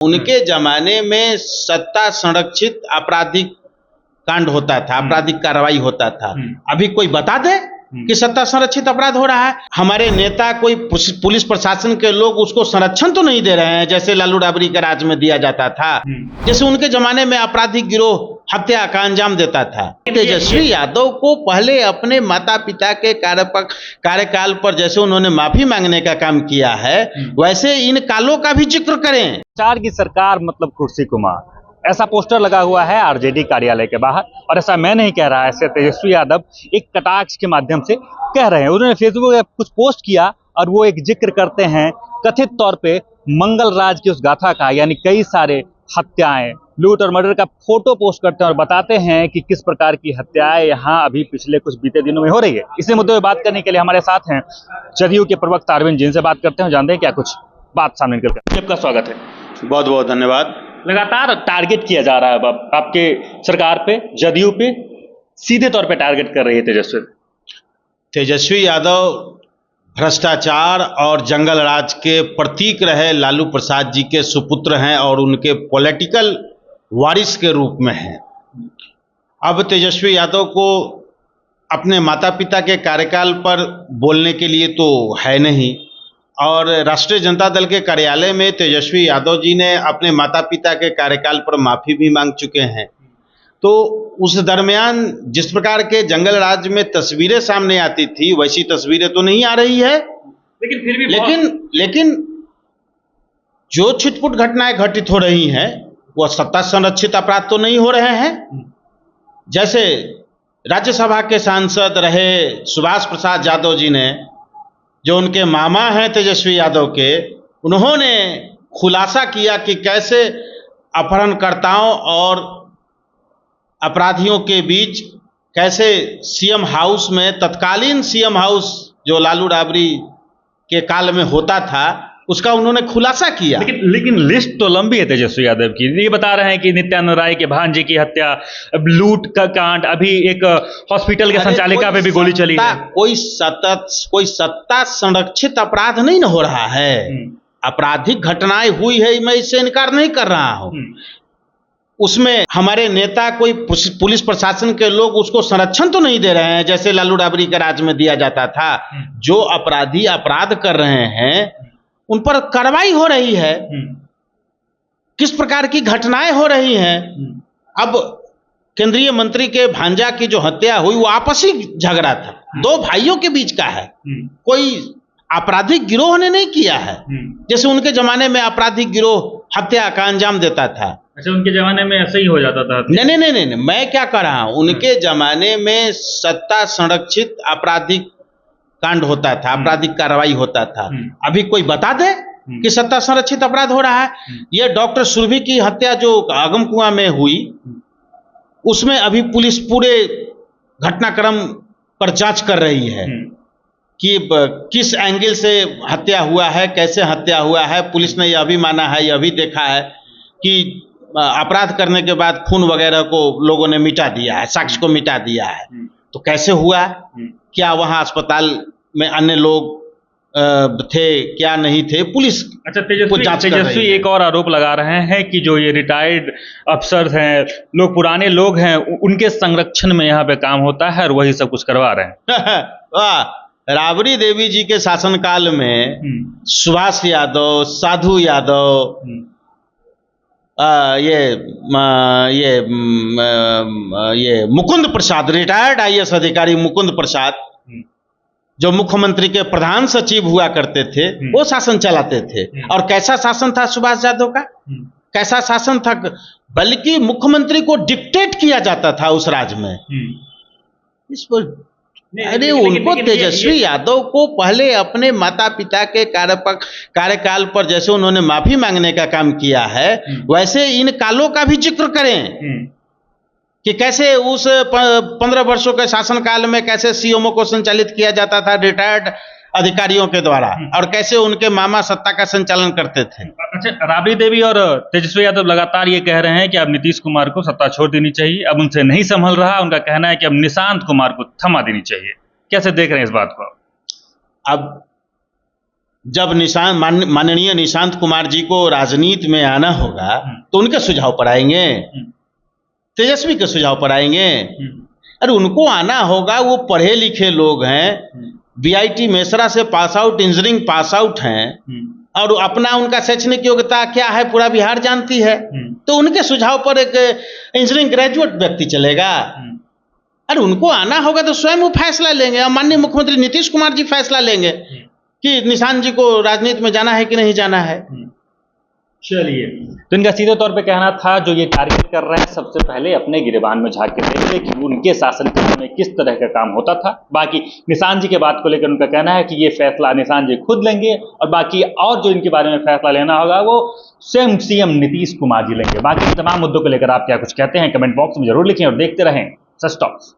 उनके जमाने में सत्ता संरक्षित आपराधिक कांड होता था, आपराधिक कार्रवाई होता था। अभी कोई बता दे कि सत्ता संरक्षित अपराध हो रहा है। हमारे नेता कोई पुलिस प्रशासन के लोग उसको संरक्षण तो नहीं दे रहे हैं, जैसे लालू राबड़ी के राज में दिया जाता था, जैसे उनके जमाने में आपराधिक गिरोह हत्या का अंजाम देता था। तेजस्वी यादव को पहले अपने माता पिता के कार्यकाल पर जैसे उन्होंने माफी मांगने का काम किया है, वैसे इन कालों का भी जिक्र करें। चार की सरकार मतलब कुर्सी कुमार, ऐसा पोस्टर लगा हुआ है आरजेडी कार्यालय के बाहर। और ऐसा मैं नहीं कह रहा, ऐसे तेजस्वी यादव एक कटाक्ष के माध्यम से कह रहे हैं। उन्होंने फेसबुक पे कुछ पोस्ट किया और वो एक जिक्र करते हैं कथित तौर पे मंगल राज की उस गाथा का, यानी कई सारे हत्याएं, लूट और मर्डर का फोटो पोस्ट करते हैं और बताते हैं कि किस प्रकार की हत्याएं यहाँ अभी पिछले कुछ बीते दिनों में हो रही है। इसी मुद्दे पर बात करने के लिए हमारे साथ हैं जदयू के प्रवक्ता अरविंद, जिनसे बात करते हैं, जानते हैं क्या कुछ बात सामने निकल कर। आपका स्वागत है। बहुत बहुत धन्यवाद। लगातार टारगेट किया जा रहा है आपके सरकार पे, जदयू पे सीधे तौर पे टारगेट कर रही है तेजस्वी यादव भ्रष्टाचार और जंगल राज के प्रतीक रहे लालू प्रसाद जी के सुपुत्र हैं और उनके पॉलिटिकल वारिस के रूप में हैं। अब तेजस्वी यादव को अपने माता पिता के कार्यकाल पर बोलने के लिए तो है नहीं, और राष्ट्रीय जनता दल के कार्यालय में तेजस्वी यादव जी ने अपने माता पिता के कार्यकाल पर माफी भी मांग चुके हैं। तो उस दरमियान जिस प्रकार के जंगल राज में तस्वीरें सामने आती थी, वैसी तस्वीरें तो नहीं आ रही है, लेकिन फिर भी लेकिन जो छिटपुट घटनाएं घटित हो रही हैं वो सत्ता संरक्षित अपराध तो नहीं हो रहे हैं। जैसे राज्यसभा के सांसद रहे सुभाष प्रसाद यादव जी ने, जो उनके मामा हैं तेजस्वी यादव के, उन्होंने खुलासा किया कि कैसे अपहरणकर्ताओं और अपराधियों के बीच कैसे सीएम हाउस में, तत्कालीन सीएम हाउस जो लालू राबड़ी के काल में होता था, उसका उन्होंने खुलासा किया। लेकिन लिस्ट तो लंबी है तेजस्वी यादव की। ये बता रहे हैं कि नित्यानंद राय के भांजे की हत्या, लूट का कांड, अभी एक हॉस्पिटल के संचालिका पे भी गोली चली है। कोई सत्ता संरक्षित अपराध नहीं न हो रहा है। आपराधिक घटनाएं हुई है, मैं इससे इनकार नहीं कर रहा हूं। उसमें हमारे नेता कोई पुलिस प्रशासन के लोग उसको संरक्षण तो नहीं दे रहे हैं, जैसे लालू राबड़ी के राज में दिया जाता था। जो अपराधी अपराध कर रहे हैं उन पर कार्रवाई हो रही है। किस प्रकार की घटनाएं हो रही हैं। अब केंद्रीय मंत्री के भांजा की जो हत्या हुई वो आपसी झगड़ा था, दो भाइयों के बीच का है, कोई आपराधिक गिरोह ने नहीं किया है, जैसे उनके जमाने में आपराधिक गिरोह हत्या का अंजाम देता था। अच्छा, उनके जमाने में ऐसा ही हो जाता था? नहीं, मैं क्या कर रहा हूं, उनके जमाने में सत्ता संरक्षित आपराधिक कांड होता था, आपराधिक कार्रवाई होता था। अभी कोई बता दे कि सत्ता संरक्षित अपराध हो रहा है। ये डॉक्टर सुरभि की हत्या जो आगमकुआं में हुई, उसमें अभी पुलिस पूरे घटनाक्रम पर जांच कर रही है कि किस एंगल से हत्या हुआ है, कैसे हत्या हुआ है। पुलिस ने यह भी माना है, यह भी देखा है कि अपराध करने के बाद खून वगैरह को लोगों ने मिटा दिया है, साक्ष्य को मिटा दिया है। तो कैसे हुआ, क्या वहां अस्पताल में अन्य लोग थे, क्या नहीं थे, पुलिस अच्छा तेजस्वी एक और आरोप लगा रहे हैं कि जो ये रिटायर्ड अफसर हैं, लोग पुराने लोग हैं, उनके संरक्षण में यहाँ पे काम होता है और वही सब कुछ करवा रहे हैं। राबड़ी देवी जी के शासनकाल में सुभाष यादव, साधु यादव, ये मुकुंद प्रसाद, रिटायर्ड आईएएस अधिकारी मुकुंद प्रसाद, जो मुख्यमंत्री के प्रधान सचिव हुआ करते थे, वो शासन चलाते थे। और कैसा शासन था सुभाष यादव का, कैसा शासन था, बल्कि मुख्यमंत्री को डिक्टेट किया जाता था उस राज्य में। इस पर अरे उनको तेजस्वी यादव को पहले अपने माता पिता के कार्यकाल पर जैसे उन्होंने माफी मांगने का काम किया है, वैसे इन कालों का भी जिक्र करें कि कैसे उस 15 वर्षों के शासनकाल में कैसे सीएमओ को संचालित किया जाता था रिटायर्ड अधिकारियों के द्वारा, और कैसे उनके मामा सत्ता का संचालन करते थे। अच्छा, राबड़ी देवी और तेजस्वी यादव लगातार ये कह रहे हैं कि अब नीतीश कुमार को सत्ता छोड़ देनी चाहिए, अब उनसे नहीं संभल रहा। उनका कहना है कि अब निशांत कुमार को थमा देनी चाहिए। कैसे देख रहे हैं इस बात को? अब जब माननीय निशांत कुमार जी को राजनीति में आना होगा तो उनके सुझाव पर आएंगे, तेजस्वी के सुझाव पर आएंगे। अरे उनको आना होगा, वो पढ़े लिखे लोग हैं, बीआईटी मेसरा से pass out, engineering pass out हैं, और अपना उनका शैक्षणिक योग्यता क्या है पूरा बिहार जानती है, तो उनके सुझाव पर एक इंजीनियरिंग ग्रेजुएट व्यक्ति चलेगा। अरे उनको आना होगा तो स्वयं वो फैसला लेंगे, और माननीय मुख्यमंत्री नीतीश कुमार जी फैसला लेंगे कि निशांत जी को राजनीति में जाना है कि नहीं जाना है। चलिए, तो इनका सीधे तौर पे कहना था जो ये टारगेट कर रहे हैं सबसे पहले अपने गिरेबान में झांक के देखिए कि उनके शासनकाल में किस तरह का काम होता था। बाकी निशांत जी के बात को लेकर उनका कहना है कि ये फैसला निशांत जी खुद लेंगे, और बाकी और जो इनके बारे में फैसला लेना होगा वो स्वयं सीएम नीतीश कुमार जी लेंगे। बाकी तमाम मुद्दों को लेकर आप क्या कुछ कहते हैं कमेंट बॉक्स में जरूर लिखें, और देखते रहें सच टॉक्स।